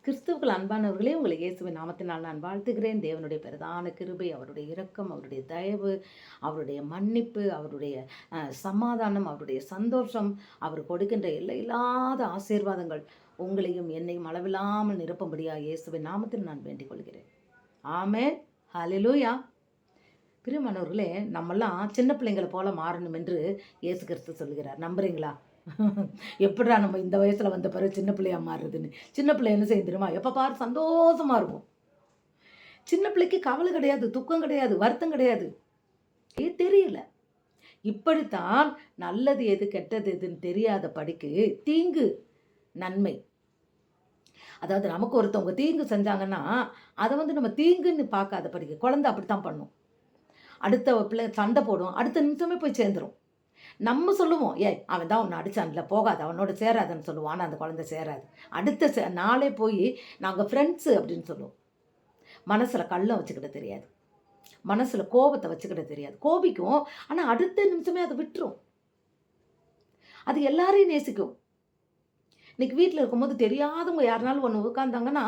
கிறிஸ்துவுக்குள் அன்பானவர்களே, உங்களை இயேசுவின் நாமத்தினால் நான் வாழ்த்துகிறேன். தேவனுடைய பிரதான கிருபை, அவருடைய இரக்கம், அவருடைய தயவு, அவருடைய மன்னிப்பு, அவருடைய சமாதானம், அவருடைய சந்தோஷம், அவர் கொடுக்கின்ற எல்லையில்லாத ஆசீர்வாதங்கள் உங்களையும் என்னையும் அளவில்லாமல் நிரப்பும்படியாக இயேசுவின் நாமத்தில் நான் வேண்டிக் கொள்கிறேன். ஆமென். ஹல்லேலூயா. பிரியமானவர்களே, நம்மெல்லாம் சின்ன பிள்ளைங்களை போல மாறணும் என்று இயேசு கிறிஸ்து சொல்லுகிறார். நம்புறீங்களா? எப்படிடா நம்ம இந்த வயசில் வந்த பிறகு சின்ன பிள்ளையா மாறுறதுன்னு. சின்ன பிள்ளை என்ன செய்ய தெரியுமா? எப்போ பாரு சந்தோஷமாக இருக்கும். சின்ன பிள்ளைக்கு கவலை கிடையாது, துக்கம் கிடையாது, வருத்தம் கிடையாது. தெரியல. இப்படித்தான் நல்லது எது கெட்டது எதுன்னு தெரியாத படிக்கு தீங்கு நன்மை. அதாவது நமக்கு ஒருத்தவங்க தீங்கு செஞ்சாங்கன்னா அதை நம்ம தீங்குன்னு பார்க்காத படிக்கு குழந்தை அப்படித்தான் பண்ணும். அடுத்த பிள்ளை சண்டை போடும், அடுத்த நிமிஷமே போய் சேர்ந்துடும். நம்ம சொல்லுவோம், ஏய் அவன் தான் உன்னை அடித்தான்ல, போகாது, அவனோட சேராதுன்னு சொல்லுவோம். ஆனால் அந்த குழந்தை சேராது. அடுத்த நாளே போய் நாங்கள் ஃப்ரெண்ட்ஸு அப்படின்னு சொல்லுவோம். மனசில் கள்ளம் வச்சுக்கிட்ட தெரியாது, மனசில் கோபத்தை வச்சுக்கிட்ட தெரியாது. கோபிக்கும், ஆனால் அடுத்த நிமிஷமே அதை விட்டுரும். அது எல்லாரையும் நேசிக்கும். இன்றைக்கி வீட்டில் இருக்கும்போது தெரியாதவங்க யாருனாலும் ஒன்று உட்காந்தாங்கன்னா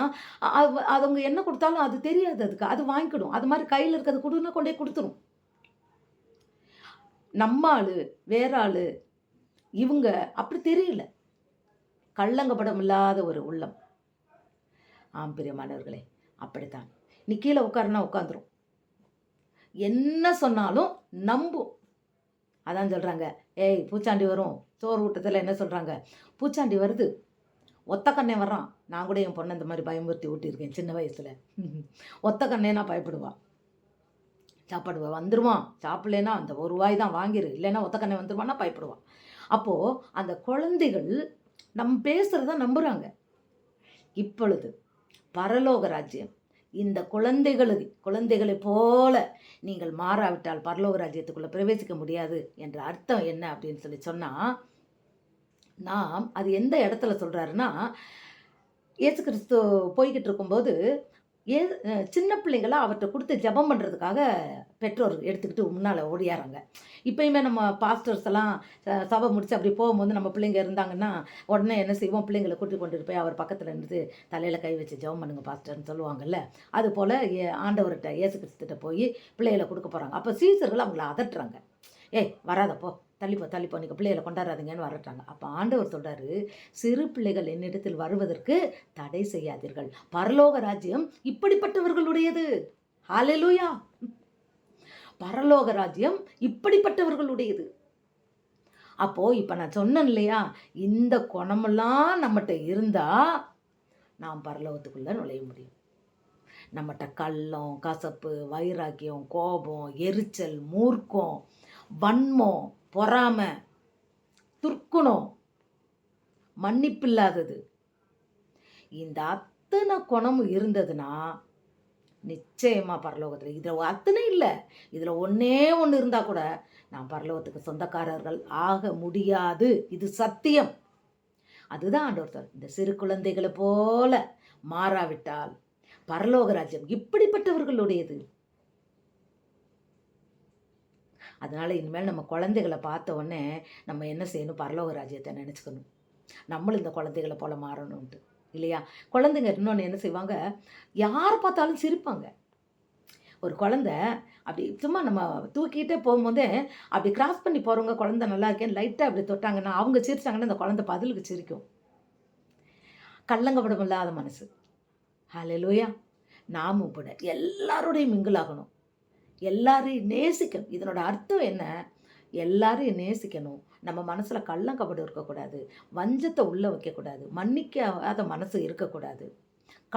அவங்க என்ன கொடுத்தாலும் அது தெரியாது, அதுக்கு அது வாங்கிக்கிடும். அது மாதிரி கையில் இருக்கிறது கொடுன்னா கொண்டே கொடுத்துரும். நம்ம ஆள் வேற ஆள் இவங்க அப்படி தெரியல. கள்ளங்கப்படம் இல்லாத ஒரு உள்ளம். பிரியமானவர்களே, அப்படித்தான். நீ கீழே உட்காருனா உட்காந்துரும், என்ன சொன்னாலும் நம்பும். அதான் சொல்கிறாங்க, ஏய் பூச்சாண்டி வரும் சோறு ஊட்டத்தில் என்ன சொல்கிறாங்க, பூச்சாண்டி வருது, ஒத்த கண்ணே வர்றான். நான் கூட என் பொண்ணை இந்த மாதிரி பயமுறுத்தி ஊட்டியிருக்கேன் சின்ன வயசில். ஒத்த கண்ணேனா பயப்படுவா. சாப்பாடு வந்துடுவான், சாப்பிட்லேன்னா அந்த ஒரு ரூபாய் தான் வாங்கிரு, இல்லைன்னா ஒத்தக்கண்ணை வந்துடுவான்னா பயப்படுவான். அப்போது அந்த குழந்தைகள் நம்ம பேசுகிறத நம்புகிறாங்க. இப்பொழுது பரலோக ராஜ்யம் இந்த குழந்தைகளை போல நீங்கள் மாறாவிட்டால் பரலோக ராஜ்யத்துக்குள்ளே பிரவேசிக்க முடியாது என்ற அர்த்தம் என்ன அப்படின்னு சொன்னால், நாம் அது எந்த இடத்துல சொல்கிறாருன்னா, இயேசு கிறிஸ்து போய்கிட்டு இருக்கும்போது சின்ன பிள்ளைங்களாம் அவர்கிட்ட கொடுத்து ஜெபம் பண்ணுறதுக்காக பெற்றோர் எடுத்துக்கிட்டு முன்னால் ஓடியாராங்க. இப்போயுமே நம்ம பாஸ்டர்ஸ் எல்லாம் சபை முடித்து அப்படி போகும்போது நம்ம பிள்ளைங்க இருந்தாங்கன்னா உடனே என்ன செய்வோம், பிள்ளைங்களை கூட்டி கொண்டு போய் அவர் பக்கத்தில் இருந்து தலையில் கை வச்சு ஜெபம் பண்ணுங்க பாஸ்டர்னு சொல்லுவாங்கல்ல. அதுபோல் ஆண்டவர்கிட்ட இயேசு கிறிஸ்துகிட்ட போய் பிள்ளைகளை கொடுக்க போகிறாங்க. அப்போ சீசர்கள் அவங்கள அதட்டுறாங்க, ஏய் வராதப்போ, தள்ளிப்போ நீங்கள் பிள்ளைகளை கொண்டாடாதீங்கன்னு வரட்டாங்க. அப்போ ஆண்டவர் சொல்கிறாரு, சிறு பிள்ளைகள் என்னிடத்தில் வருவதற்கு தடை செய்யாதீர்கள், பரலோக ராஜ்யம் இப்படிப்பட்டவர்களுடையது. ஹல்லேலூயா. பரலோக ராஜ்யம் இப்படிப்பட்டவர்களுடையது. அப்போது இப்போ நான் சொன்னேன் இல்லையா, இந்த குணமெல்லாம் நம்மகிட்ட இருந்தால் நாம் பரலோகத்துக்குள்ளே நுழைய முடியும். நம்மகிட்ட கள்ளம், கசப்பு, வைராக்கியம், கோபம், எரிச்சல், மூர்க்கம், வன்மம், பொறாமை, துர்க்குணம், மன்னிப்பில்லாதது, இந்த அத்தனை குணமும் இருந்ததுன்னா நிச்சயமாக பரலோகத்தில் இதில் அத்தனை இல்லை, இதில் ஒன்றே ஒன்று இருந்தால் கூட நாம் பரலோகத்துக்கு சொந்தக்காரர்கள் ஆக முடியாது. இது சத்தியம். அதுதான் ஆண்டவர், இந்த சிறு குழந்தைகளை போல மாறாவிட்டால் பரலோக ராஜ்யம் இப்படிப்பட்டவர்களுடையது. அதனால் இனிமேல் நம்ம குழந்தைகளை பார்த்த உடனே நம்ம என்ன செய்யணும், பரலோக ராஜ்யத்தை நினச்சிக்கணும். நம்மளும் இந்த குழந்தைகளை போல் மாறணும்ன்ட்டு இல்லையா? குழந்தைங்க இன்னொன்று என்ன செய்வாங்க, யாரை பார்த்தாலும் சிரிப்பாங்க. ஒரு குழந்தை அப்படி சும்மா நம்ம தூக்கிட்டே போகும்போதே அப்படி கிராஸ் பண்ணி போகிறவங்க குழந்தை நல்லா இருக்கேன்னு லைட்டாக அப்படி தொட்டாங்கன்னா அவங்க சிரிச்சாங்கன்னா அந்த குழந்தை பதிலுக்கு சிரிக்கும். கள்ளங்கப்படம் இல்லாத மனசு. ஹல்லேலூயா. நாமும் கூட எல்லாரோடையும் மிங்கிள் ஆகணும், எல்லாரையும் நேசிக்கணும். இதனோட அர்த்தம் என்ன, எல்லாரையும் நேசிக்கணும். நம்ம மனசில் கள்ளம் கபடு இருக்கக்கூடாது, வஞ்சத்தை உள்ளே வைக்கக்கூடாது, மன்னிக்காத மனசு இருக்கக்கூடாது.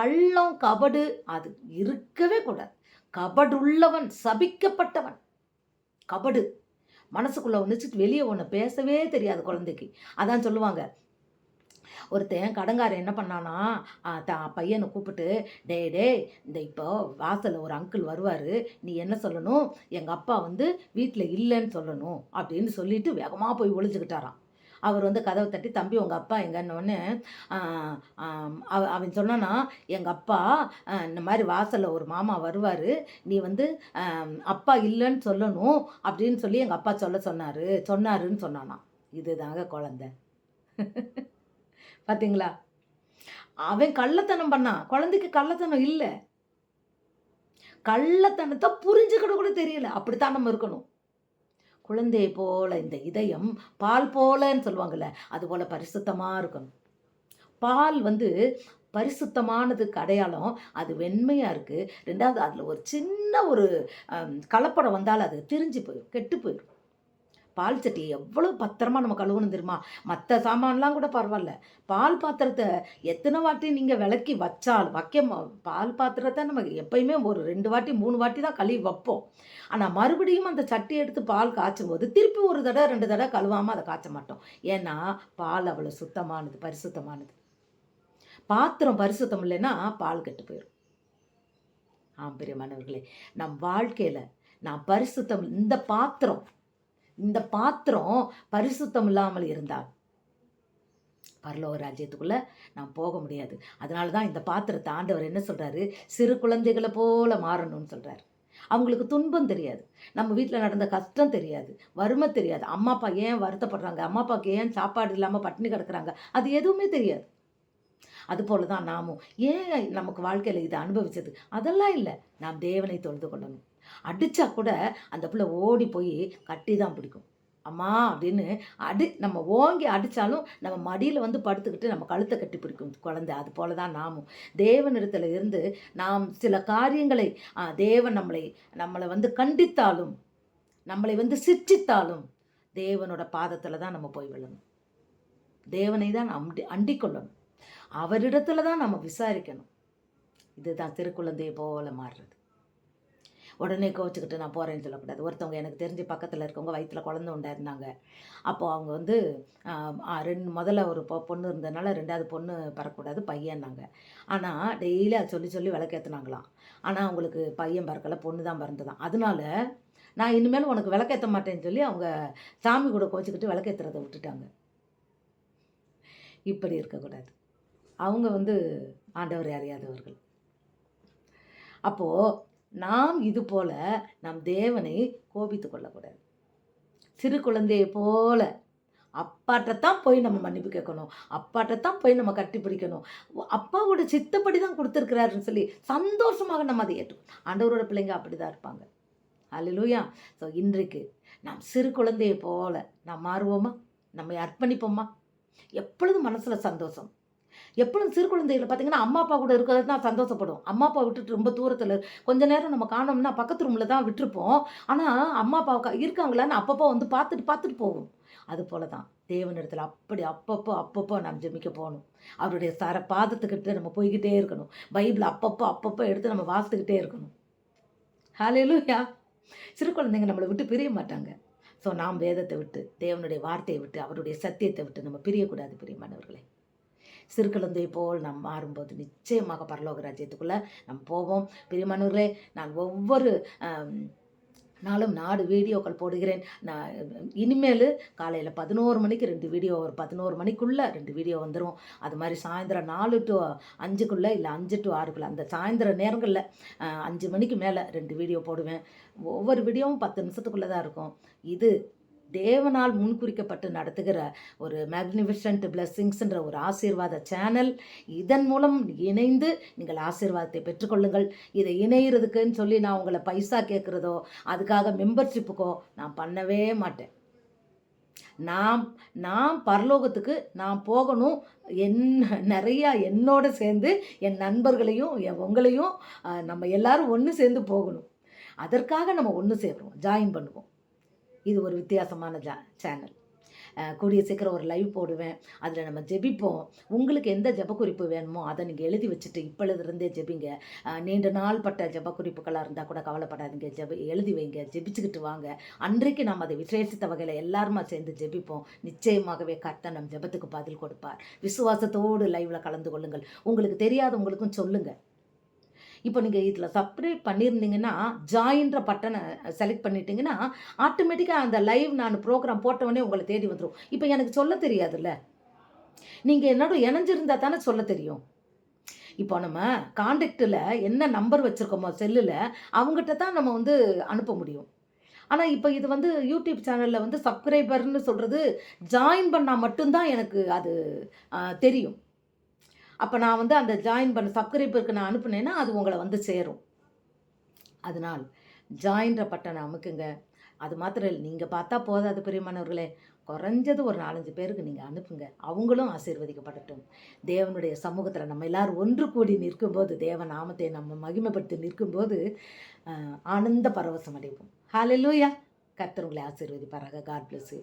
கள்ளம் கபடு அது இருக்கவே கூடாது. கபடுள்ளவன் சபிக்கப்பட்டவன். கபடு மனசுக்குள்ளே வந்துச்சுட்டு வெளியே ஒன்று பேசவே தெரியாது குழந்தைக்கு. அதான் சொல்லுவாங்க, ஒருத்தன் கடங்காரன் என்ன பண்ணானா, பையனை கூப்பிட்டு, டே இந்த இப்போ வாசலில் ஒரு அங்கிள் வருவார், நீ என்ன சொல்லணும், எங்கள் அப்பா வீட்டில் இல்லைன்னு சொல்லணும் அப்படின்னு சொல்லிட்டு வேகமாக போய் ஒளிஞ்சுக்கிட்டாரான். அவர் கதவை தட்டி, தம்பி உங்கள் அப்பா எங்கன்னொன்னே அவன் சொன்னான்னா, எங்கள் அப்பா இந்த மாதிரி வாசலில் ஒரு மாமா வருவார், நீ அப்பா இல்லைன்னு சொல்லணும் அப்படின்னு சொல்லி எங்கள் அப்பா சொன்னாருன்னு சொன்னானா. இதுதாங்க குழந்தை. பார்த்தீங்களா? அவன் கள்ளத்தனம் பண்ணான். குழந்தைக்கு கள்ளத்தனம் இல்ல. கள்ளத்தனத்த புரிஞ்சுக்கிட கூட தெரியல. அப்படித்தான் நம்ம இருக்கணும். குழந்தையை போல இந்த இதயம் பால் போலன்னு சொல்லுவாங்கல்ல, அதுபோல பரிசுத்தமா இருக்கணும். பால் வந்து பரிசுத்தமானதுக்கு அடையாளம், அது வெண்மையா இருக்கு. 2வது அதில ஒரு சின்ன ஒரு கலப்படம் வந்தாலும் அது திரிஞ்சு போயிரும், கெட்டு போயிரும். பால் சட்டிய எவ்வளோ பத்திரமா நம்ம கழுவணும் தெரியுமா? மத்த சாமான்லாம் கூட பரவால்ல. பால் பாத்திரத்த எத்தன வாட்டி நீங்க வெளக்கி வச்சாலும் பால் பாத்திரத்த நம்ம எப்பயுமே ஒரு 2 வாட்டி, 3 வாட்டி தான் கழுவி வப்போம். ஆனா மறுபடியும் அந்த சட்டிய எடுத்து பால் காய்ச்சும்போது, திருப்பி 1 தடவ, 2 தடவ கழுவாம அத காய்ச்ச மாட்டோம். ஏன்னா, பால் அவ்வளோ சுத்தமானது, பரிசுத்தமானது. பாத்திரம் பரிசுத்தம் இல்லைன்னா, பால் கெட்டு போயிரும். பிரியமானவர்களே, நம் வாழ்க்கையில நான் பரிசுத்தம் இந்த பாத்திரம் பரிசுத்தம் இல்லாமல் இருந்தால் பரலோக ராஜ்யத்துக்குள்ள நான் போக முடியாது. அதனால தான் இந்த பாத்திரத்தை ஆண்டவர் என்ன சொல்றாரு, சிறு குழந்தைகளை போல மாறணும்னு சொல்றாரு. அவங்களுக்கு துன்பம் தெரியாது, நம்ம வீட்டில் நடந்த கஷ்டம் தெரியாது, வறுமை தெரியாது, அம்மா அப்பா ஏன் வருத்தப்படுறாங்க, அம்மா அப்பாவுக்கு ஏன் சாப்பாடு இல்லாமல் பட்டினி கிடக்குறாங்க, அது எதுவுமே தெரியாது. அதுபோல தான் நாமும் ஏன் நமக்கு வாழ்க்கையில் இதை அனுபவிச்சது அதெல்லாம் இல்லை. நாம் தேவனை தொழுது கொள்ளணும். அடித்தா கூட அந்த பிள்ளை ஓடி போய் கட்டி தான் பிடிக்கும். அம்மா அப்படின்னு நம்ம ஓங்கி அடித்தாலும் நம்ம மடியில் வந்து படுத்துக்கிட்டு நம்ம கழுத்தை கட்டி பிடிக்கும் குழந்தை. அது போல தான் நாமும் தேவனிடத்தில் இருந்து நாம் சில காரியங்களை தேவன் நம்மளை வந்து கண்டித்தாலும், நம்மளை வந்து சிற்றித்தாலும் தேவனோட பாதத்தில் தான் நம்ம போய் விழணும். தேவனை தான் அண்டிக்கொள்ளணும். அவரிடத்துல தான் நம்ம விசாரிக்கணும். இதுதான் திருக்குழந்தையை போல மாறுறது. உடனே கோச்சிக்கிட்டு நான் போகிறேன்னு சொல்லக்கூடாது. ஒருத்தவங்க எனக்கு தெரிஞ்சு பக்கத்தில் இருக்கவங்க வயிற்றில் குழந்தை உண்டாயிருந்தாங்க. அப்போது அவங்க வந்து முதல்ல ஒரு பொண்ணு இருந்ததுனால 2வது பொண்ணு பிறக்கக்கூடாது, பையன்னாங்க. ஆனால் டெய்லி அதை சொல்லி சொல்லி விளக்கேற்றுனாங்களாம். ஆனால் அவங்களுக்கு பையன் பிறக்கலை, பொண்ணு தான் பிறந்ததான். அதனால நான் இனிமேல் உனக்கு விளக்கேற்ற மாட்டேன்னு சொல்லி அவங்க சாமி கூட கோச்சிக்கிட்டு விளக்கேற்றுறதை விட்டுட்டாங்க. இப்படி இருக்கக்கூடாது. அவங்க வந்து ஆண்டவரை அறியாதவர்கள். அப்போது நாம் இது போல நம் தேவனை கோபித்து கொள்ளக்கூடாது. சிறு குழந்தையை போல அப்பாட்டத்தான் போய் நம்ம மன்னிப்பு கேட்கணும், அப்பாட்டத்தான் போய் நம்ம கட்டி பிடிக்கணும், அப்பாவோட சித்தப்படி தான் கொடுத்துருக்கிறாருன்னு சொல்லி சந்தோஷமாக நம்ம அதை ஏற்றுக்கணும். ஆண்டவரோட பிள்ளைங்க அப்படி தான் இருப்பாங்க. அல்லேலூயா. ஸோ இன்றைக்கு நாம் சிறு குழந்தையை போல நாம் மாறுவோமா, நம்மை அர்ப்பணிப்போமா? எப்பொழுதும் மனசில் சந்தோஷம். எப்பொழுதும் சிறு குழந்தைகளை பார்த்தீங்கன்னா அம்மா அப்பா கூட இருக்கிறது தான் சந்தோஷப்படும். அம்மா அப்பா விட்டுட்டு ரொம்ப தூரத்தில் கொஞ்ச நேரம் நம்ம காணோம்னா பக்கத்து ரூமில் தான் விட்டுருப்போம். ஆனால் அம்மா அப்பா இருக்காங்களான்னு அப்பப்போ வந்து பார்த்துட்டு போகும். அது போல தான் தேவனிடத்தில் அப்படி அப்பப்போ நாம் ஜெபிக்க போகணும். அவருடைய பாதத்துக்கிட்ட நம்ம போய்கிட்டே இருக்கணும். பைபிள் அப்பப்போ எடுத்து நம்ம வாசித்துக்கிட்டே இருக்கணும். ஹல்லேலூயா. சிறு குழந்தைங்க நம்மளை விட்டு பிரிய மாட்டாங்க. ஸோ நாம் வேதத்தை விட்டு, தேவனுடைய வார்த்தையை விட்டு, அவருடைய சத்தியத்தை விட்டு நம்ம பிரியக்கூடாது பிரியமானவர்களே. சிறு குழந்தை போல் நாம் மாறும்போது நிச்சயமாக பரலோக ராஜ்யத்துக்குள்ளே நம்ம போவோம். பிரியமானவர்களே, நான் ஒவ்வொரு நாளும் 4 வீடியோக்கள் போடுகிறேன். நான் இனிமேல் காலையில் 11 மணிக்கு 2 வீடியோ, ஒரு 11 மணிக்குள்ளே 2 வீடியோ வந்துடும். அது மாதிரி சாயந்தரம் 4 to 5க்குள்ளே, இல்லை 5 to 6க்குள்ளே, அந்த சாயந்தர நேரங்களில் 5 மணிக்கு மேலே 2 வீடியோ போடுவேன். ஒவ்வொரு வீடியோவும் 10 நிமிஷத்துக்குள்ளே தான் இருக்கும். இது தேவனால் முன்குறிக்கப்பட்டு நடத்துகிற ஒரு மேக்னிஃபிஷன்ட் பிளெஸ்ஸிங்ஸ்ன்ற ஒரு ஆசீர்வாத சேனல். இதன் மூலம் இணைந்து நீங்கள் ஆசீர்வாதத்தை பெற்றுக்கொள்ளுங்கள். இதை இணைகிறதுக்குன்னு சொல்லி நான் உங்களை பைசா கேட்குறதோ அதுக்காக மெம்பர்ஷிப்புக்கோ நான் பண்ணவே மாட்டேன். நான் பரலோகத்துக்கு நான் போகணும். நிறையா என்னோட சேர்ந்து என் நண்பர்களையும் உங்களையும் நம்ம எல்லாரும் ஒன்று சேர்ந்து போகணும். அதற்காக நம்ம ஒன்று சேர்றோம், ஜாயின் பண்ணுவோம். இது ஒரு வித்தியாசமான சேனல். கூடிய சீக்கிரம் ஒரு லைவ் போடுவேன். அதில் நம்ம ஜெபிப்போம். உங்களுக்கு எந்த ஜெப குறிப்பு வேணுமோ அதை நீங்கள் எழுதி வச்சுட்டு இப்பொழுதுலேருந்தே ஜெபிங்க. நீண்ட நாள் பட்ட ஜெப குறிப்புகளாக இருந்தால் கூட கவலைப்படாதீங்க, எழுதி வைங்க, ஜெபிச்சுக்கிட்டு வாங்க. அன்றைக்கு நாம் அதை விசேஷித்த வகையில் எல்லாருமா சேர்ந்து ஜெபிப்போம். நிச்சயமாகவே கர்த்தர் நம் ஜெபத்துக்கு பதில் கொடுப்பார். விசுவாசத்தோடு லைவில் கலந்து கொள்ளுங்கள். உங்களுக்கு தெரியாதவங்களுக்கும் சொல்லுங்கள். இப்போ நீங்கள் இதில் சப்ஸ்கிரைப் பண்ணியிருந்தீங்கன்னா, ஜாயின்ற பட்டனை செலக்ட் பண்ணிட்டீங்கன்னா ஆட்டோமேட்டிக்காக அந்த லைவ் நான் ப்ரோக்ராம் போட்டவொடனே உங்களை தேடி வந்துடும். இப்போ எனக்கு சொல்ல தெரியாதுல்ல, நீங்கள் என்னோட இணைஞ்சிருந்தா தானே சொல்ல தெரியும். இப்போ நம்ம கான்டாக்டில் என்ன நம்பர் வச்சுருக்கோமோ செல்லில், அவங்ககிட்ட தான் நம்ம வந்து அனுப்ப முடியும். ஆனால் இப்போ இது வந்து யூடியூப் சேனலில் வந்து சப்ஸ்கிரைபர்னு சொல்கிறது ஜாயின் பண்ணால் மட்டும்தான் எனக்கு அது தெரியும். அப்போ நான் வந்து அந்த ஜாயின் பண்ண சப்ஸ்கிரைபருக்கு நான் அனுப்புனேன்னா அது உங்களை வந்து சேரும். அதனால் ஜாயின்ற பட்டனை அமுக்குங்க. அது மாத்திரம் இல்லை, நீங்கள் பார்த்தா போதாது பிரியமானவர்களே, குறைஞ்சது ஒரு 4, 5 பேருக்கு நீங்கள் அனுப்புங்க. அவங்களும் ஆசீர்வதிக்கப்படட்டும். தேவனுடைய சமூகத்தில் நம்ம எல்லாரும் ஒன்று கூடி நிற்கும்போது, தேவ நாமத்தை நம்ம மகிமைப்படுத்தி நிற்கும்போது ஆனந்த பரவசம் அடைவோம். ஹalleluya. கர்த்தர் உங்களை ஆசீர்வதிப்பாராக. God bless you.